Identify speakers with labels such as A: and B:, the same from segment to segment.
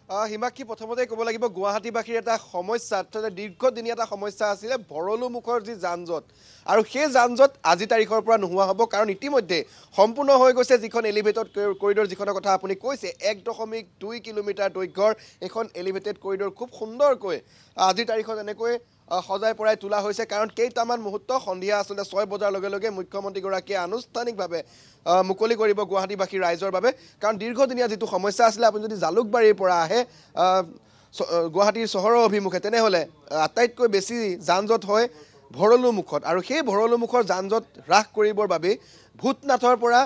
A: হিমাক্ষী প্ৰথমতে ক'ব লাগিব গুৱাহাটীবাসীৰ এটা সমস্যা দীৰ্ঘদিনীয়া এটা সমস্যা আছিলে ভৰলুমুখৰ যি যান-জঁট আৰু সেই যান-জঁট আজি তাৰিখৰ পৰা নোহোৱা হ'ব কাৰণ ইতিমধ্যে সম্পূৰ্ণ হৈ গৈছে যিখন এলিভেটেড কৰিডৰ যিখনৰ কথা আপুনি কৈছে 1.2 কিলোমিটাৰ দৈৰ্ঘ্যৰ এখন এলিভেটেড কৰিডৰ খুব সুন্দৰকৈ আজিৰ তাৰিখত এনেকৈ সজাই পৰাই তোলা হৈছে কাৰণ কেইটামান মুহূৰ্ত সন্ধিয়া আচলতে 6 বজাৰ লগে লগে মুখ্যমন্ত্ৰীগৰাকীয়ে আনুষ্ঠানিকভাৱে মুকলি কৰিব গুৱাহাটীবাসী ৰাইজৰ বাবে কাৰণ দীৰ্ঘদিনীয়া যিটো সমস্যা আছিলে আপুনি যদি জালুকবাৰীৰ পৰা আহে গুৱাহাটীৰ চহৰৰ অভিমুখে তেনেহ'লে আটাইতকৈ বেছি যান-জঁট হয় ভৰলুমুখত আৰু সেই ভৰলুমুখৰ যান-জঁট হ্ৰাস কৰিবৰ বাবে ভূতনাথৰ পৰা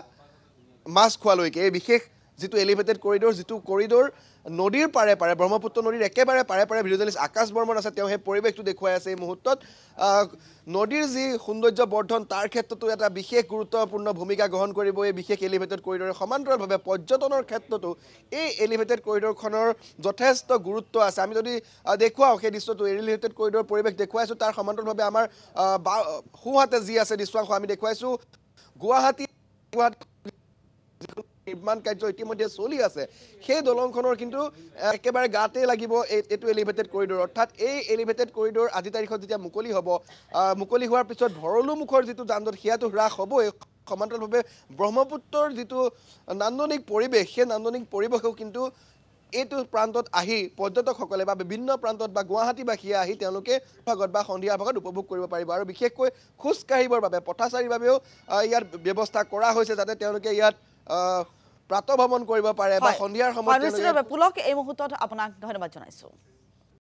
A: মাছখোৱালৈকে এই বিশেষ যিটো এলিভেটেড কৰিডৰ যিটো কৰিডৰ নদীৰ পাৰে পাৰে ব্ৰহ্মপুত্ৰ নদীৰ একেবাৰে পাৰে পাৰে ভিডিঅ' জাৰ্নেলিষ্ট আকাশ বৰ্মন আছে তেওঁ সেই পৰিৱেশটো দেখুৱাই আছে এই মুহূৰ্তত নদীৰ যি সৌন্দৰ্য বৰ্ধন তাৰ ক্ষেত্ৰতো এটা বিশেষ গুৰুত্বপূৰ্ণ ভূমিকা গ্ৰহণ কৰিব এই বিশেষ এলিভেটেড কৰিডৰে সমান্তৰালভাৱে পৰ্যটনৰ ক্ষেত্ৰতো এই এলিভেটেড কৰিডৰখনৰ যথেষ্ট গুৰুত্ব আছে আমি যদি দেখুৱাওঁ সেই দৃশ্যটো এলিভেটেড কৰিডৰ পৰিৱেশ দেখুৱাইছোঁ তাৰ সমান্তৰালভাৱে আমাৰ সোঁহাতে যি আছে দৃশ্যাংশ আমি দেখুৱাইছোঁ গুৱাহাটী নিৰ্মাণ কাৰ্য ইতিমধ্যে চলি আছে সেই দলংখনৰ কিন্তু একেবাৰে গাতে লাগিব এইটো এলিভেটেড কৰিডৰ অৰ্থাৎ এই এলিভেটেড কৰিডৰ আজি তাৰিখত যেতিয়া মুকলি হ'ব মুকলি হোৱাৰ পিছত ভৰলুমুখৰ যিটো যান-জঁট সেয়াটো হ্ৰাস হ'বই সমান্তৰালভাৱে ব্ৰহ্মপুত্ৰৰ যিটো নান্দনিক পৰিৱেশ সেই নান্দনিক পৰিৱেশেও কিন্তু এইটো প্ৰান্তত আহি পৰ্যটকসকলে বা বিভিন্ন প্ৰান্তত বা গুৱাহাটীবাসীয়ে আহি তেওঁলোকে ভাগত বা সন্ধিয়া ভাগত উপভোগ কৰিব পাৰিব আৰু বিশেষকৈ খোজকাঢ়িবৰ বাবে পথাচাৰীৰ বাবেও ইয়াত ব্যৱস্থা কৰা হৈছে যাতে তেওঁলোকে ইয়াত প্ৰাতঃভ্ৰমণ কৰিব পাৰে বা সন্ধিয়াৰ সময়ত
B: পুলক এই মুহূৰ্তত আপোনাক ধন্যবাদ জনাইছোঁ